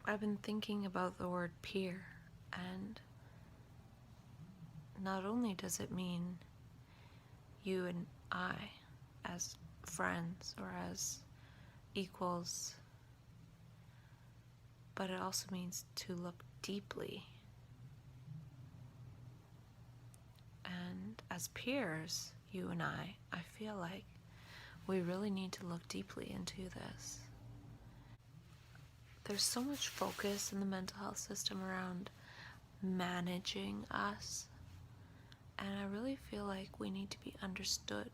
I've been thinking about the word peer, and not only does it mean you and I as friends or as equals, but it also means to look deeply. And as peers, you and I feel like we really need to look deeply into this. There's so much focus in the mental health system around managing us, and I really feel like we need to be understood.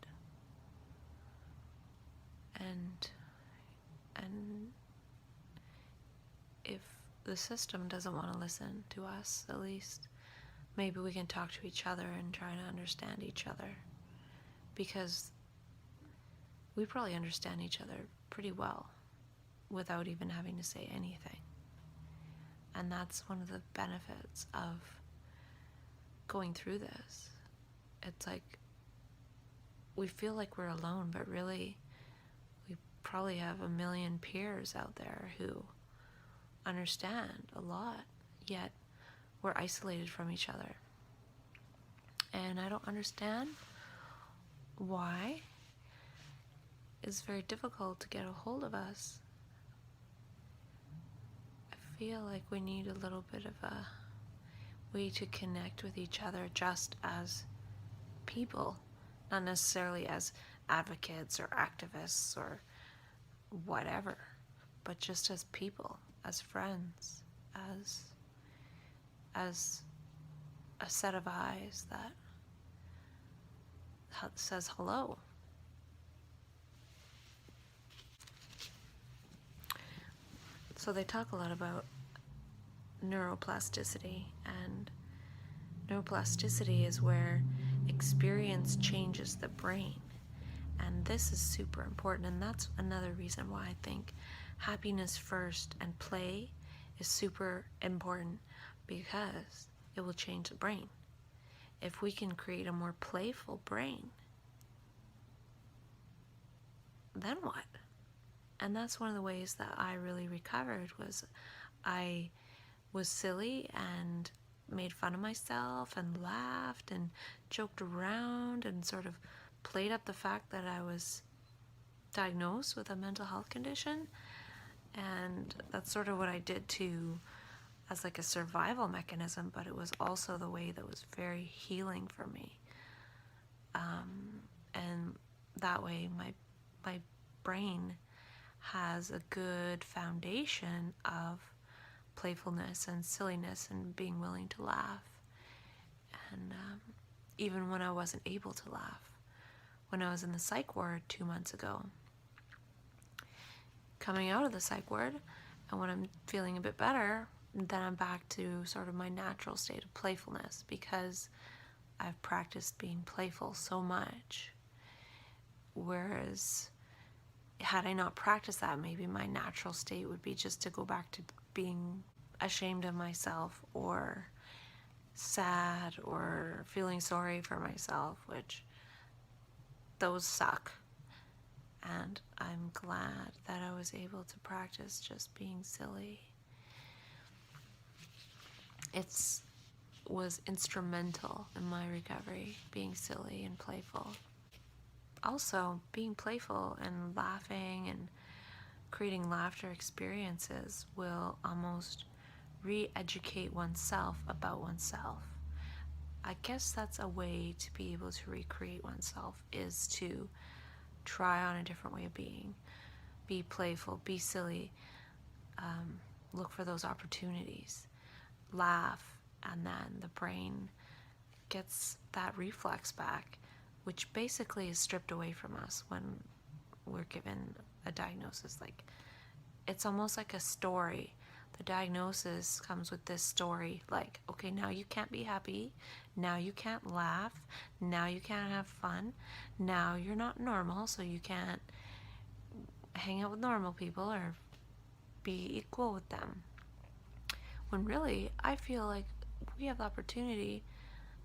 And if the system doesn't want to listen to us, at least maybe we can talk to each other and try to understand each other, because we probably understand each other pretty well without even having to say anything. And that's one of the benefits of going through this. It's like we feel like we're alone, but really we probably have a million peers out there who understand a lot, yet we're isolated from each other. And I don't understand why. It's very difficult to get a hold of us. I feel like we need a little bit of a way to connect with each other just as people, not necessarily as advocates or activists or whatever, but just as people, as friends, as a set of eyes that says hello. So they talk a lot about neuroplasticity, and neuroplasticity is where experience changes the brain. And this is super important, and that's another reason why I think happiness first and play is super important, because it will change the brain. If we can create a more playful brain, then what? And that's one of the ways that I really recovered. Was I was silly and made fun of myself and laughed and joked around and sort of played up the fact that I was diagnosed with a mental health condition. And that's sort of what I did too, as like a survival mechanism, but it was also the way that was very healing for me. And that way my brain has a good foundation of playfulness and silliness and being willing to laugh. And even when I wasn't able to laugh, when I was in the psych ward 2 months ago, coming out of the psych ward, and when I'm feeling a bit better, then I'm back to sort of my natural state of playfulness, because I've practiced being playful so much. Whereas had I not practiced that, maybe my natural state would be just to go back to being ashamed of myself or sad or feeling sorry for myself, which those suck. And I'm glad that I was able to practice just being silly. It was instrumental in my recovery, being silly and playful. Also, being playful and laughing and creating laughter experiences will almost re-educate oneself about oneself. I guess that's a way to be able to recreate oneself, is to try on a different way of being. Be playful, be silly, look for those opportunities, laugh, and then the brain gets that reflex back, which basically is stripped away from us when we're given a diagnosis. Like, it's almost like a story. The diagnosis comes with this story, like, okay, now you can't be happy, now you can't laugh, now you can't have fun, now you're not normal, so you can't hang out with normal people or be equal with them. When really, I feel like we have the opportunity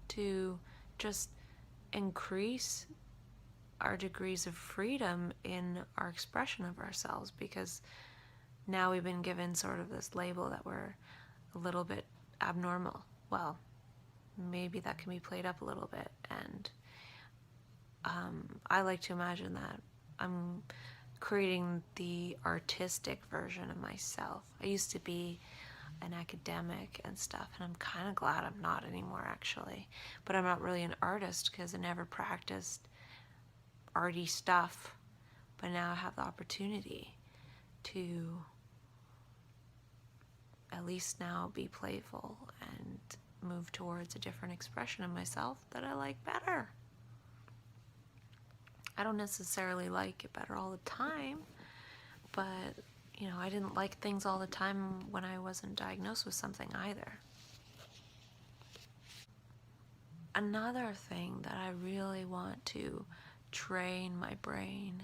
to just increase our degrees of freedom in our expression of ourselves, because now we've been given sort of this label that we're a little bit abnormal. Well, maybe that can be played up a little bit, and I like to imagine that I'm creating the artistic version of myself. I used to be an academic and stuff, and I'm kind of glad I'm not anymore, actually. But I'm not really an artist because I never practiced arty stuff. But now I have the opportunity to at least now be playful and move towards a different expression of myself that I like better. I don't necessarily like it better all the time, but I didn't like things all the time when I wasn't diagnosed with something either. Another thing that I really want to train my brain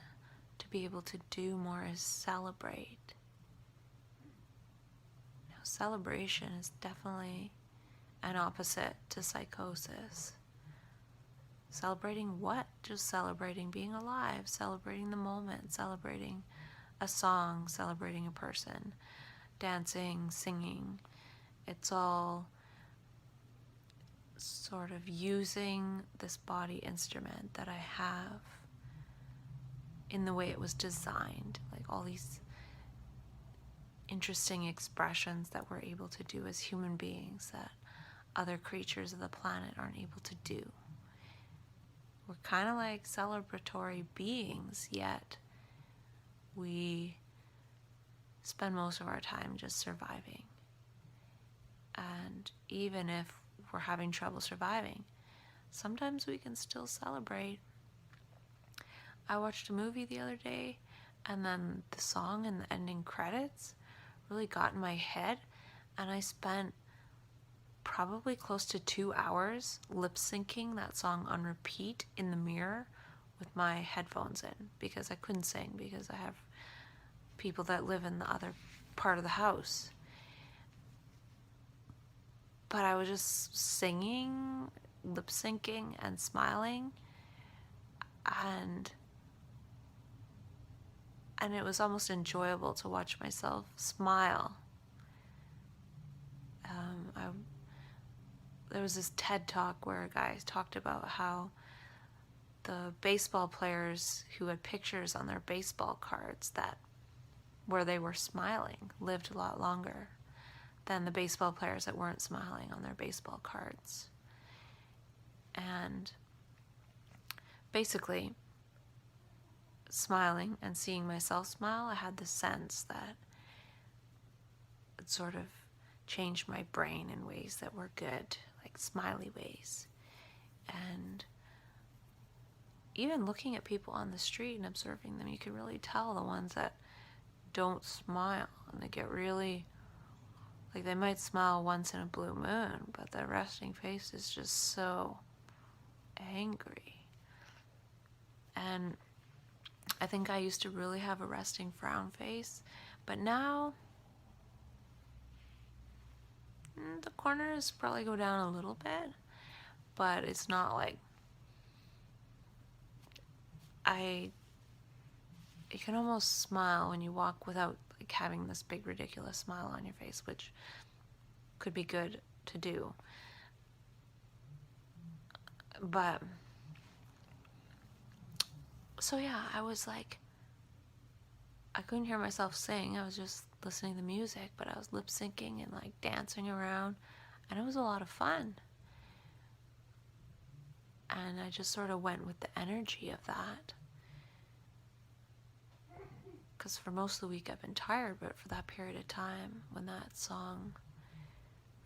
to be able to do more is celebrate. Celebration is definitely an opposite to psychosis. Celebrating what? Just celebrating being alive, celebrating the moment, celebrating a song, celebrating a person, dancing, singing. It's all sort of using this body instrument that I have in the way it was designed, like all these interesting expressions that we're able to do as human beings that other creatures of the planet aren't able to do. We're kind of like celebratory beings, yet we spend most of our time just surviving. And even if we're having trouble surviving, sometimes we can still celebrate. I watched a movie the other day, and then the song and the ending credits really got in my head, and I spent probably close to 2 hours lip syncing that song on repeat in the mirror with my headphones in, because I couldn't sing because I have people that live in the other part of the house. But I was just singing, lip syncing, and smiling, and it was almost enjoyable to watch myself smile. There was this TED Talk where a guy talked about how the baseball players who had pictures on their baseball cards where they were smiling lived a lot longer than the baseball players that weren't smiling on their baseball cards. And basically, smiling and seeing myself smile, I had the sense that it sort of changed my brain in ways that were good, like smiley ways. And even looking at people on the street and observing them, you can really tell the ones that don't smile, and they get really, like, they might smile once in a blue moon, but their resting face is just so angry. And I think I used to really have a resting frown face, but now the corners probably go down a little bit, but it's not like you can almost smile when you walk without like having this big ridiculous smile on your face, which could be good to do. But so yeah, I was like, I couldn't hear myself sing. I was just listening to the music, but I was lip syncing and like dancing around, and it was a lot of fun. And I just sort of went with the energy of that. Because for most of the week I've been tired, but for that period of time when that song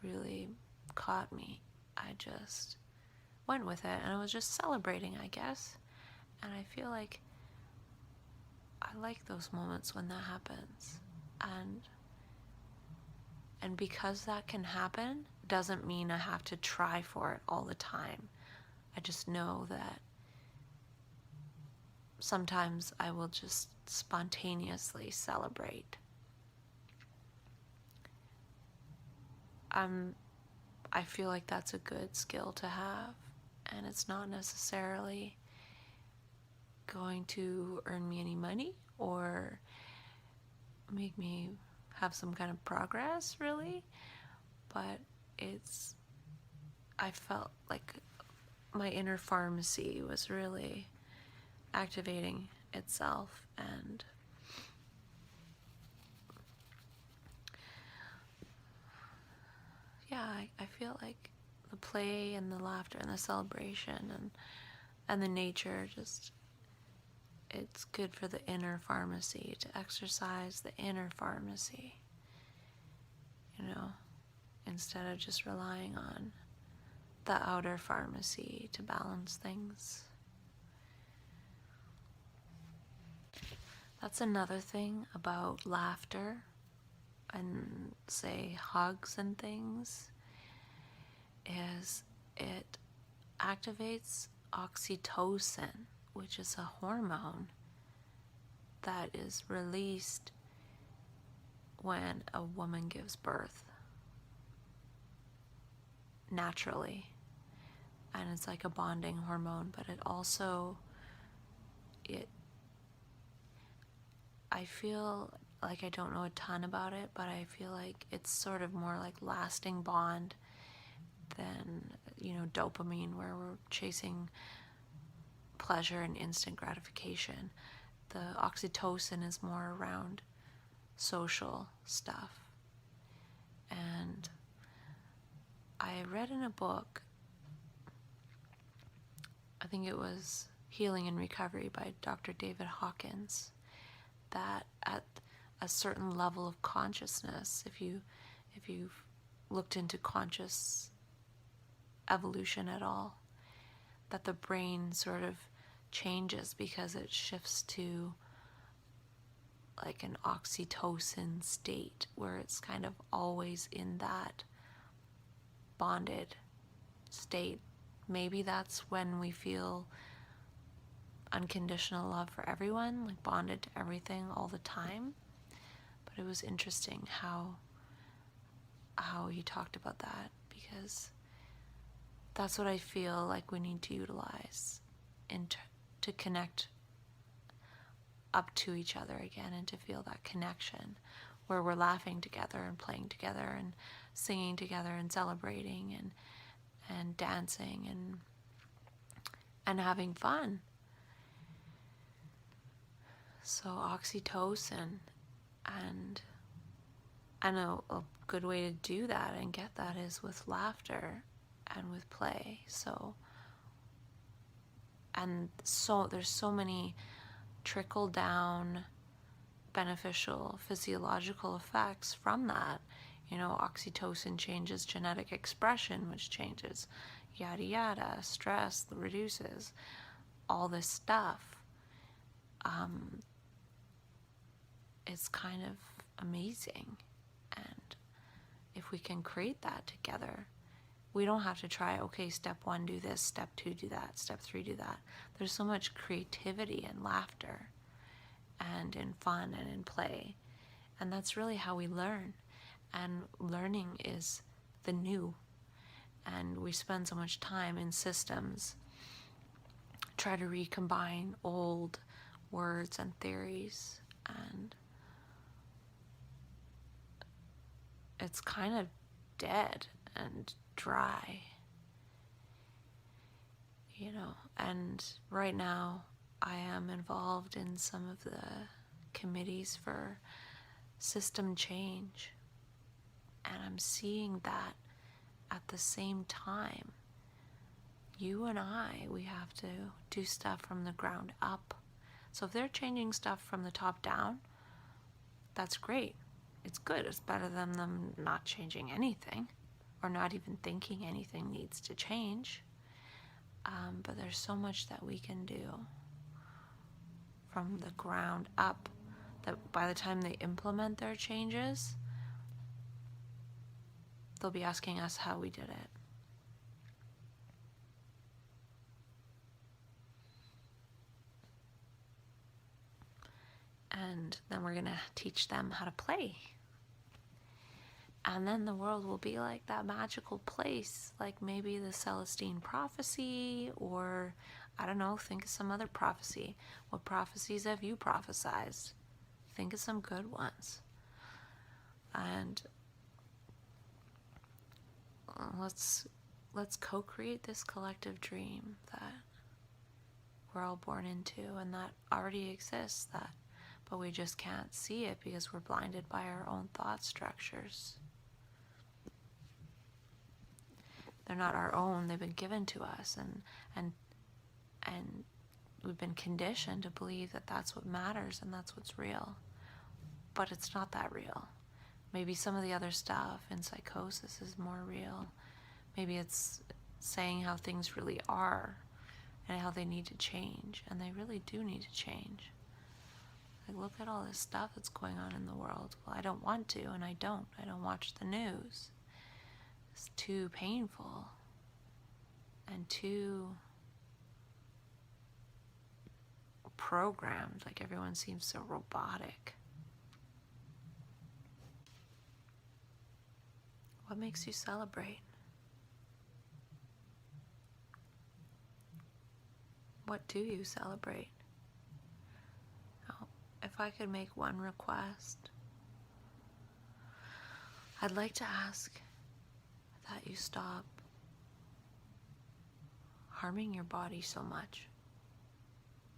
really caught me, I just went with it, and I was just celebrating, I guess. And I feel like I like those moments when that happens. And because that can happen doesn't mean I have to try for it all the time. I just know that sometimes I will just spontaneously celebrate. I feel like that's a good skill to have, and it's not necessarily going to earn me any money or make me have some kind of progress, really. But I felt like my inner pharmacy was really activating itself, and yeah, I feel like the play and the laughter and the celebration and the nature, just, it's good for the inner pharmacy, to exercise the inner pharmacy, instead of just relying on the outer pharmacy to balance things. That's another thing about laughter and, say, hugs and things, is it activates oxytocin, which is a hormone that is released when a woman gives birth naturally. And it's like a bonding hormone, but I feel like I don't know a ton about it, but I feel like it's sort of more like lasting bond than, dopamine, where we're chasing pleasure and instant gratification. The oxytocin is more around social stuff. And I read in a book, I think it was Healing and Recovery by Dr. David Hawkins, that at a certain level of consciousness, if you've looked into conscious evolution at all, that the brain sort of changes because it shifts to like an oxytocin state, where it's kind of always in that bonded state. Maybe that's when we feel unconditional love for everyone, like bonded to everything all the time. But it was interesting how he talked about that, because that's what I feel like we need to utilize to connect up to each other again, and to feel that connection where we're laughing together and playing together and singing together and celebrating and dancing and having fun. So oxytocin, and I know a good way to do that and get that is with laughter and with play. There's so many trickle down beneficial physiological effects from that. Oxytocin changes genetic expression, which changes yada yada, stress reduces, all this stuff. It's kind of amazing. And if we can create that together, we don't have to try, okay, step 1, do this, step 2, do that, step 3, do that. There's so much creativity in laughter and in fun and in play. And that's really how we learn. And learning is the new. And we spend so much time in systems, try to recombine old words and theories, and it's kind of dead and dry, and right now I am involved in some of the committees for system change, and I'm seeing that at the same time, you and we have to do stuff from the ground up. So if they're changing stuff from the top down, that's great. It's good. It's better than them not changing anything, or not even thinking anything needs to change. But there's so much that we can do from the ground up, that by the time they implement their changes, they'll be asking us how we did it. And then we're going to teach them how to play. And then the world will be like that magical place, like maybe the Celestine Prophecy, or I don't know, think of some other prophecy. What prophecies have you prophesized? Think of some good ones. And let's co-create this collective dream that we're all born into and that already exists, but we just can't see it because we're blinded by our own thought structures. They're not our own, they've been given to us, and we've been conditioned to believe that that's what matters and that's what's real. But it's not that real. Maybe some of the other stuff in psychosis is more real. Maybe it's saying how things really are and how they need to change, and they really do need to change. Like, look at all this stuff that's going on in the world. Well, I don't want to, and I don't watch the news. It's too painful and too programmed. Like, everyone seems so robotic. What makes you celebrate? What do you celebrate? Now, if I could make one request, I'd like to ask that you stop harming your body so much.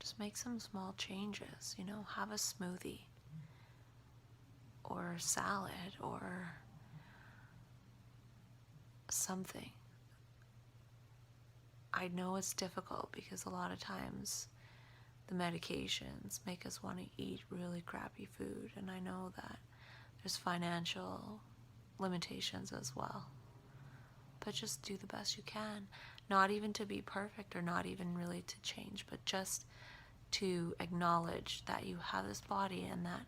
Just make some small changes, have a smoothie or salad or something. I know it's difficult because a lot of times the medications make us want to eat really crappy food, and I know that there's financial limitations as well. But just do the best you can, not even to be perfect or not even really to change, but just to acknowledge that you have this body and that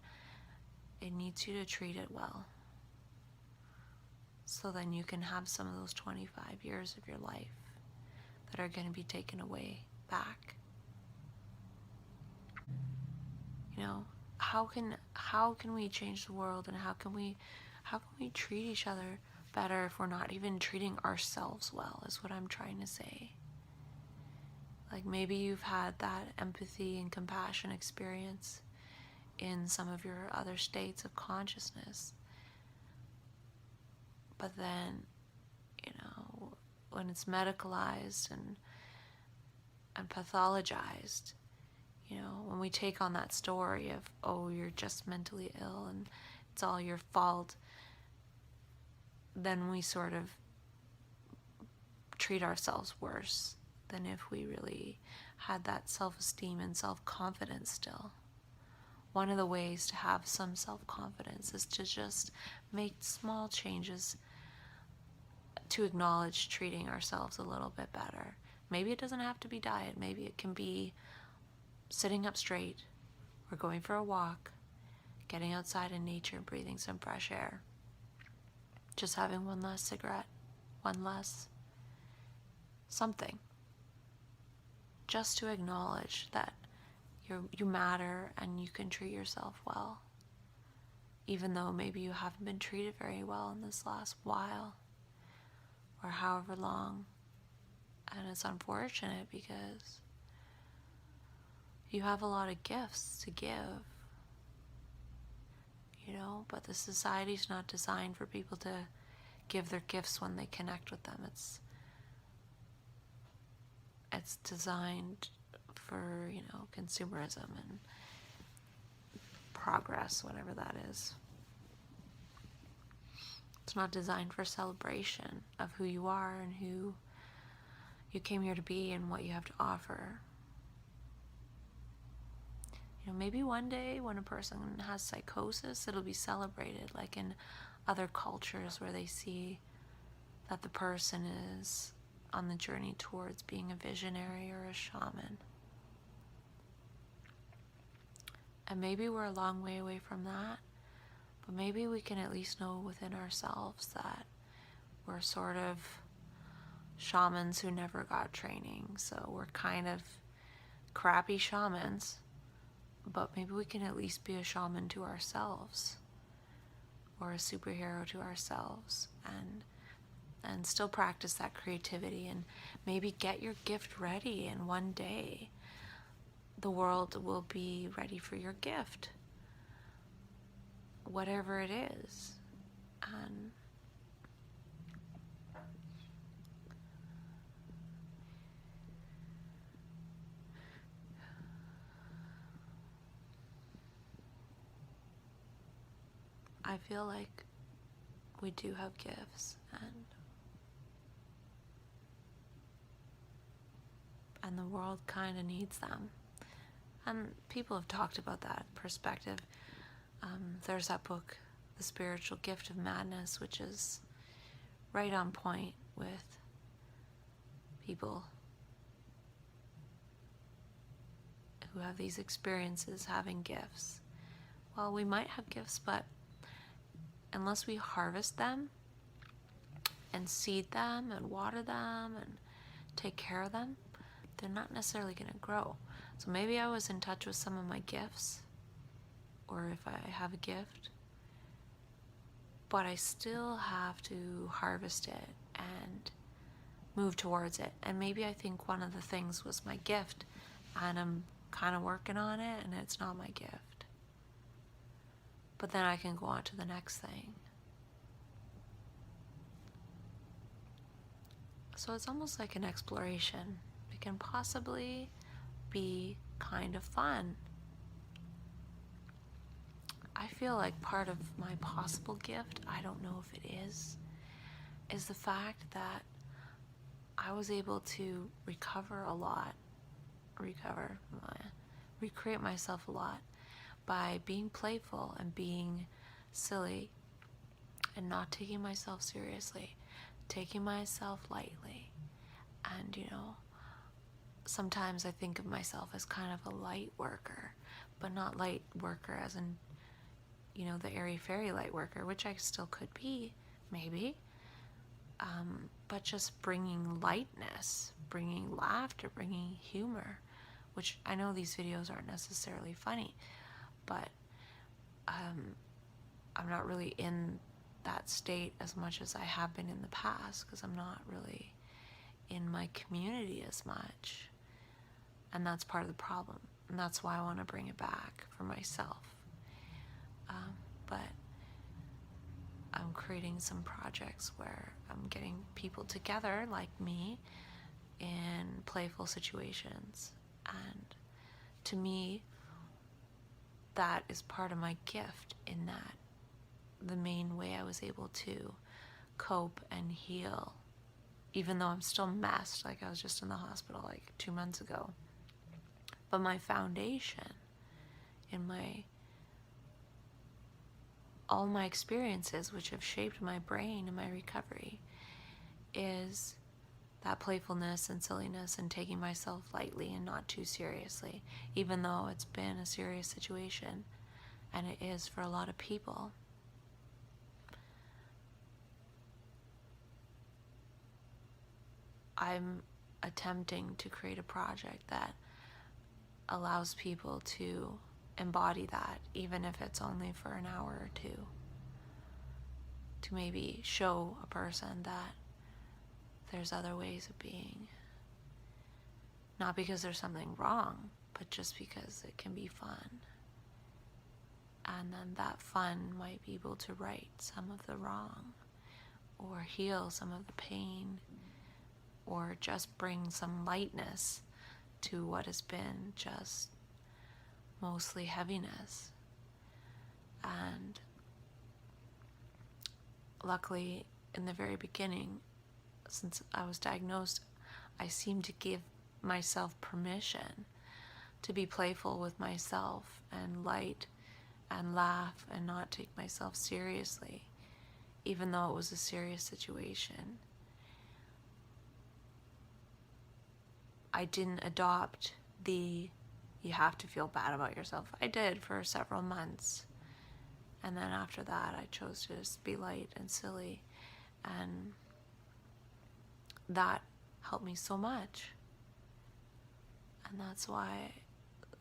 it needs you to treat it well. So then you can have some of those 25 years of your life that are going to be taken away back. How can we change the world, and how can we treat each other better if we're not even treating ourselves well, is what I'm trying to say. Like, maybe you've had that empathy and compassion experience in some of your other states of consciousness. But then, when it's medicalized and pathologized, when we take on that story of, oh, you're just mentally ill and it's all your fault, then we sort of treat ourselves worse than if we really had that self-esteem and self-confidence still. One of the ways to have some self-confidence is to just make small changes to acknowledge treating ourselves a little bit better. Maybe it doesn't have to be diet. Maybe it can be sitting up straight or going for a walk, getting outside in nature, breathing some fresh air, just having one less cigarette, one less something, just to acknowledge that you matter and you can treat yourself well, even though maybe you haven't been treated very well in this last while or however long. And it's unfortunate because you have a lot of gifts to give, but the society's not designed for people to give their gifts when they connect with them. It's designed for, consumerism and progress, whatever that is. It's not designed for celebration of who you are and who you came here to be and what you have to offer. Maybe one day when a person has psychosis, it'll be celebrated, like in other cultures where they see that the person is on the journey towards being a visionary or a shaman. And maybe we're a long way away from that, but maybe we can at least know within ourselves that we're sort of shamans who never got training. So we're kind of crappy shamans, but maybe we can at least be a shaman to ourselves or a superhero to ourselves, and still practice that creativity and maybe get your gift ready, and one day the world will be ready for your gift, whatever it is. And I feel like we do have gifts, and the world kind of needs them. And people have talked about that perspective. There's that book, The Spiritual Gift of Madness, which is right on point with people who have these experiences having gifts. Well, we might have gifts, but unless we harvest them and seed them and water them and take care of them, they're not necessarily going to grow. So maybe I was in touch with some of my gifts, or if I have a gift, but I still have to harvest it and move towards it. And maybe I think one of the things was my gift, and I'm kind of working on it, and it's not my gift. But then I can go on to the next thing. So it's almost like an exploration. It can possibly be kind of fun. I feel like part of my possible gift, I don't know if it is the fact that I was able to recreate myself a lot by being playful and being silly and not taking myself seriously, taking myself lightly. And, sometimes I think of myself as kind of a light worker, but not light worker as in, the airy-fairy light worker, which I still could be, maybe. But just bringing lightness, bringing laughter, bringing humor, which I know these videos aren't necessarily funny, but I'm not really in that state as much as I have been in the past, because I'm not really in my community as much. And that's part of the problem. And that's why I want to bring it back for myself. But I'm creating some projects where I'm getting people together like me in playful situations. And to me, that is part of my gift, in that the main way I was able to cope and heal, even though I'm still messed, like I was just in the hospital like 2 months ago. But my foundation in all my experiences, which have shaped my brain and my recovery, is that playfulness and silliness and taking myself lightly and not too seriously, even though it's been a serious situation, and it is for a lot of people. I'm attempting to create a project that allows people to embody that, even if it's only for an hour or two, to maybe show a person that there's other ways of being. Not because there's something wrong, but just because it can be fun. And then that fun might be able to right some of the wrong, or heal some of the pain, or just bring some lightness to what has been just mostly heaviness. And luckily, in the very beginning, since I was diagnosed, I seemed to give myself permission to be playful with myself and light and laugh and not take myself seriously, even though it was a serious situation. I didn't adopt the you have to feel bad about yourself. I did for several months. And then after that, I chose to just be light and silly. And that helped me so much. And that's why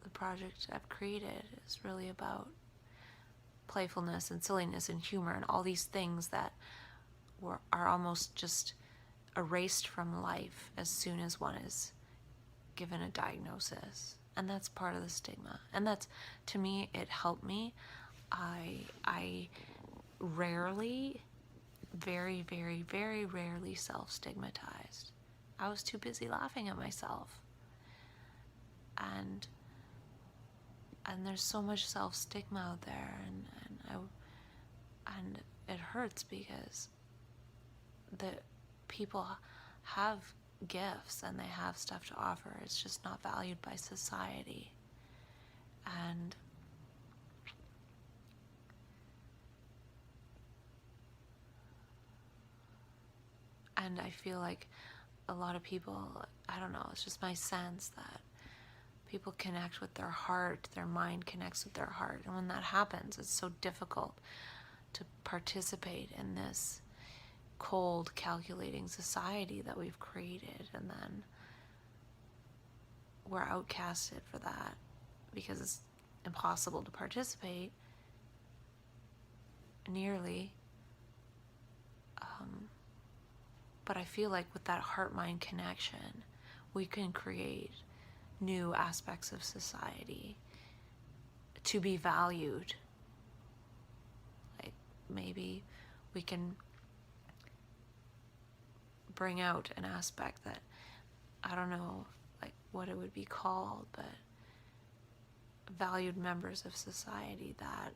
the project I've created is really about playfulness and silliness and humor and all these things that are almost just erased from life as soon as one is given a diagnosis. And that's part of the stigma. And that's, to me, it helped me. I rarely very, very, very rarely self-stigmatized. I was too busy laughing at myself. And there's so much self-stigma out there, and it hurts because the people have gifts and they have stuff to offer. It's just not valued by society. And I feel like a lot of people, I don't know, it's just my sense that people connect with their heart, their mind connects with their heart. And when that happens, it's so difficult to participate in this cold, calculating society that we've created. And then we're outcasted for that because it's impossible to participate nearly. But I feel like with that heart-mind connection, we can create new aspects of society to be valued. Like maybe we can bring out an aspect that, I don't know like what it would be called, but valued members of society that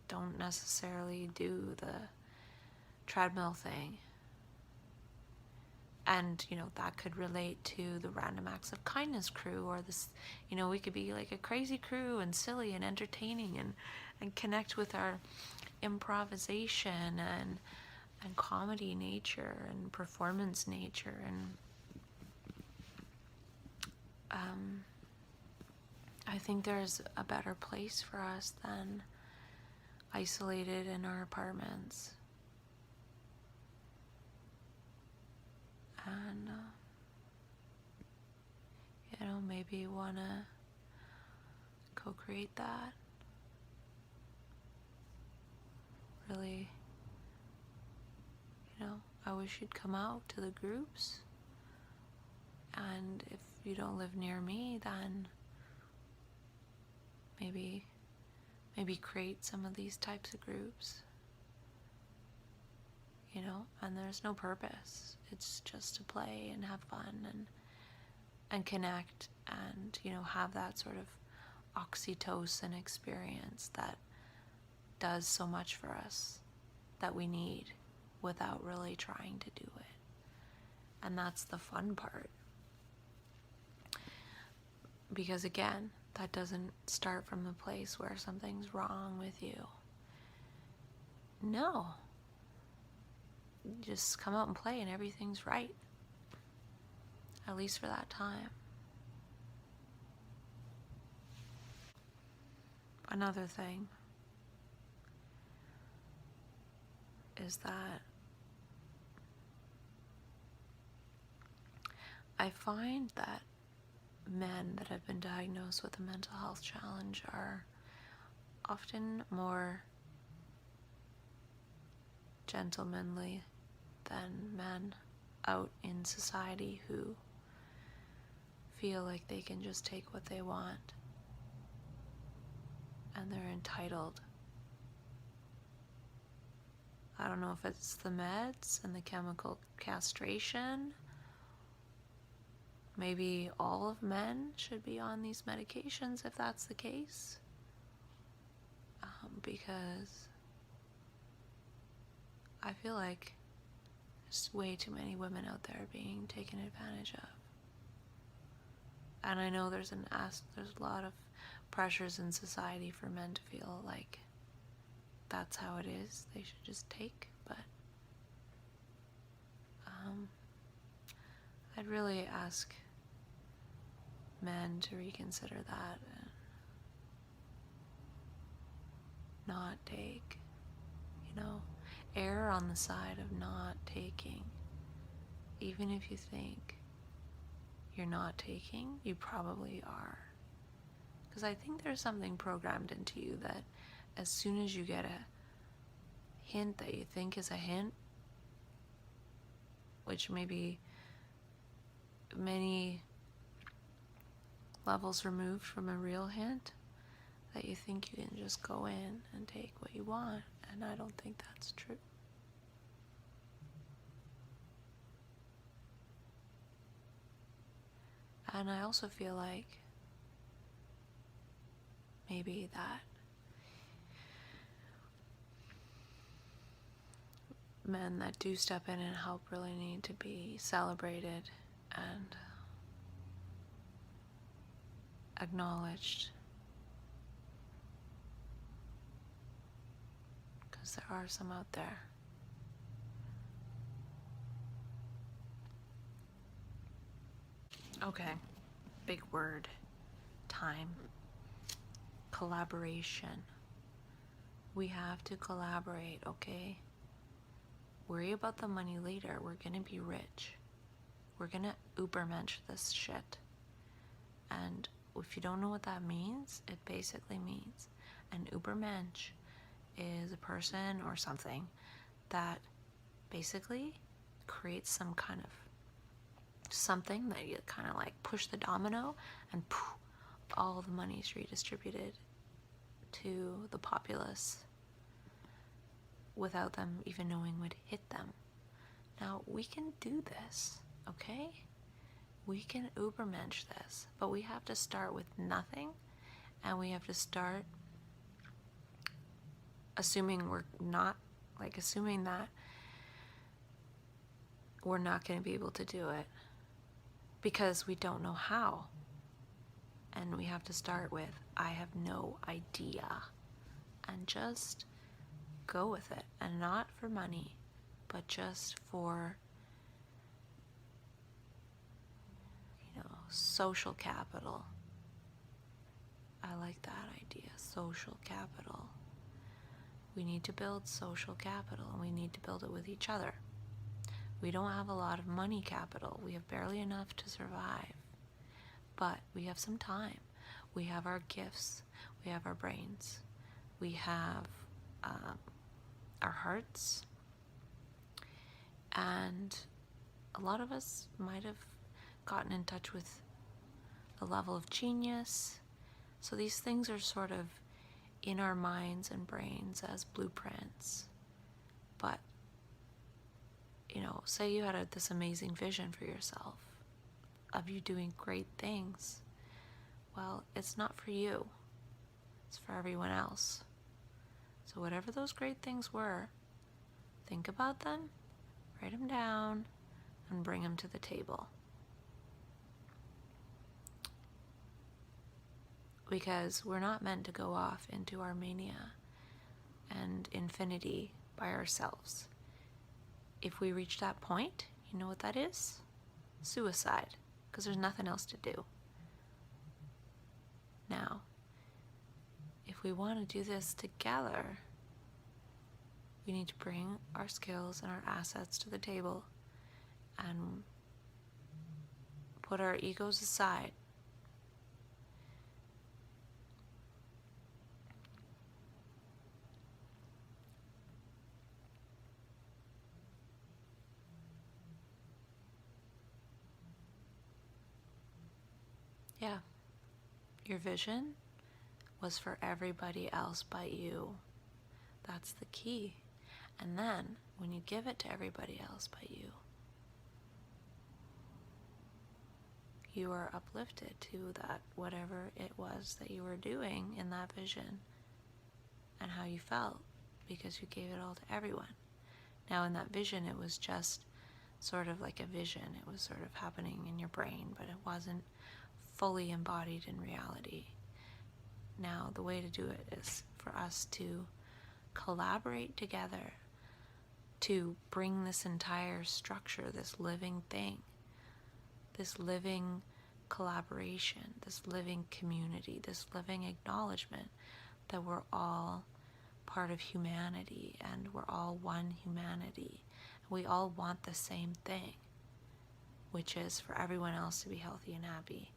don't necessarily do the treadmill thing. And, that could relate to the random acts of kindness crew, or this, we could be like a crazy crew and silly and entertaining and connect with our improvisation and comedy nature and performance nature. And I think there's a better place for us than isolated in our apartments. And, maybe you want to co-create that. Really, I wish you'd come out to the groups. And if you don't live near me, then maybe create some of these types of groups. And there's no purpose. It's just to play and have fun and connect and, have that sort of oxytocin experience that does so much for us that we need without really trying to do it. And that's the fun part. Because again, that doesn't start from a place where something's wrong with you. No. Just come out and play and everything's right. At least for that time. Another thing is that I find that men that have been diagnosed with a mental health challenge are often more gentlemanly than men out in society who feel like they can just take what they want and they're entitled. I don't know if it's the meds and the chemical castration. Maybe all of men should be on these medications if that's the case. Because I feel like there's way too many women out there being taken advantage of. And I know there's a lot of pressures in society for men to feel like that's how it is. They should just take, but I'd really ask men to reconsider that and not take, err on the side of not taking. Even if you think you're not taking, you probably are. Because I think there's something programmed into you that as soon as you get a hint that you think is a hint, which may be many levels removed from a real hint, that you think you can just go in and take what you want. And I don't think that's true. And I also feel like maybe that men that do step in and help really need to be celebrated and acknowledged, because there are some out there. Okay, big word. Time. Collaboration. We have to collaborate, okay? Worry about the money later. We're gonna be rich. We're gonna Ubermench this shit. And if you don't know what that means, it basically means an Ubermensch is a person or something that basically creates some kind of something that you kind of like push the domino and poof, all the money is redistributed to the populace without them even knowing what hit them. Now, we can do this, okay? We can Ubermensch this, but we have to start with nothing, and we have to start assuming that we're not going to be able to do it because we don't know how. And we have to start with, I have no idea, and just go with it. And not for money, but just for, social capital. I like that idea, social capital. We need to build social capital, and we need to build it with each other. We don't have a lot of money capital. We have barely enough to survive. But we have some time. We have our gifts. We have our brains. We have our hearts. And a lot of us might have gotten in touch with a level of genius. So these things are sort of in our minds and brains as blueprints. But, say you had this amazing vision for yourself of you doing great things. Well, it's not for you. It's for everyone else. So whatever those great things were, think about them, write them down, and bring them to the table. Because we're not meant to go off into our mania and infinity by ourselves. If we reach that point, you know what that is? Suicide. Because there's nothing else to do. Now, if we want to do this together, we need to bring our skills and our assets to the table and put our egos aside. Yeah, your vision was for everybody else but you. That's the key. And then, when you give it to everybody else but you, you are uplifted to that, whatever it was that you were doing in that vision and how you felt, because you gave it all to everyone. Now, in that vision, it was just sort of like a vision. It was sort of happening in your brain, but it wasn't fully embodied in reality. Now, the way to do it is for us to collaborate together to bring this entire structure, this living thing, this living collaboration, this living community, this living acknowledgement that we're all part of humanity and we're all one humanity. We all want the same thing, which is for everyone else to be healthy and happy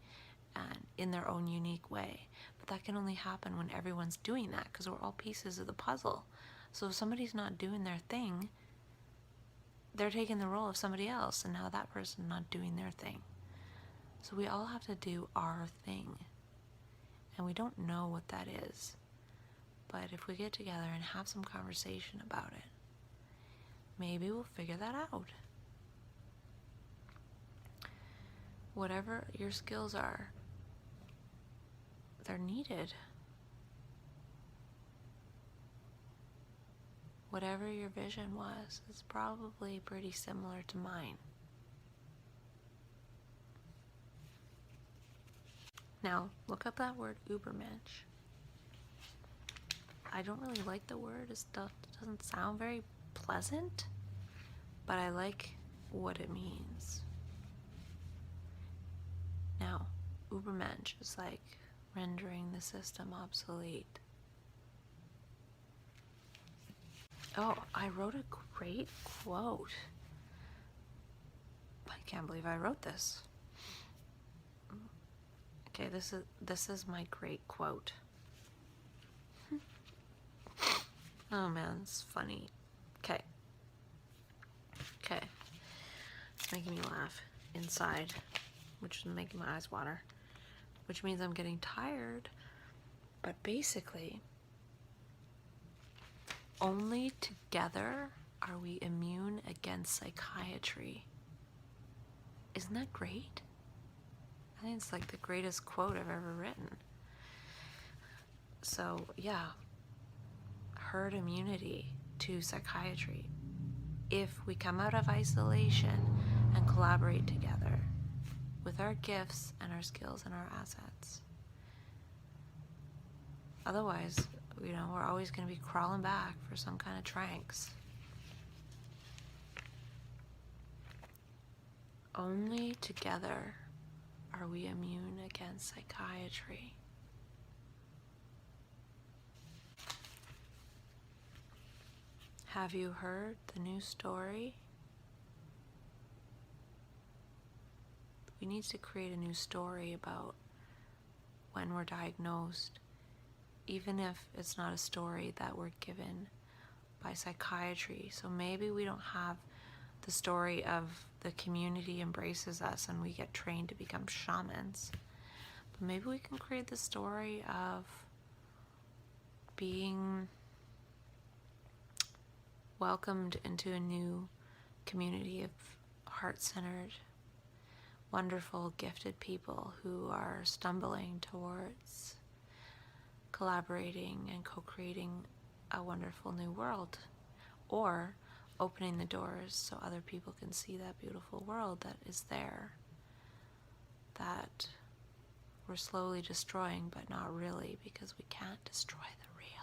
and in their own unique way. But that can only happen when everyone's doing that, because we're all pieces of the puzzle. So if somebody's not doing their thing, they're taking the role of somebody else, and now that person's not doing their thing. So we all have to do our thing, and we don't know what that is. But if we get together and have some conversation about it, maybe we'll figure that out. whatever your skills are, they're needed. Whatever your vision was is probably pretty similar to mine. Now, look up that word Übermensch. I don't really like the word. It doesn't sound very pleasant, but I like what it means. Now, Übermensch is like rendering the system obsolete. Oh, I wrote a great quote. I can't believe I wrote this. Okay, this is my great quote. Oh man, it's funny. Okay. It's making me laugh inside, which is making my eyes water, which means I'm getting tired. But basically, only together are we immune against psychiatry. Isn't that great? I think it's like the greatest quote I've ever written. So yeah, herd immunity to psychiatry if we come out of isolation and collaborate together with our gifts and our skills and our assets. Otherwise, we're always going to be crawling back for some kind of tranks. Only together are we immune against psychiatry. Have you heard the new story? We need to create a new story about when we're diagnosed, even if it's not a story that we're given by psychiatry. So maybe we don't have the story of the community embraces us and we get trained to become shamans. But maybe we can create the story of being welcomed into a new community of heart-centered, wonderful, gifted people who are stumbling towards collaborating and co-creating a wonderful new world, or opening the doors so other people can see that beautiful world that is there, that we're slowly destroying, but not really, because we can't destroy the real.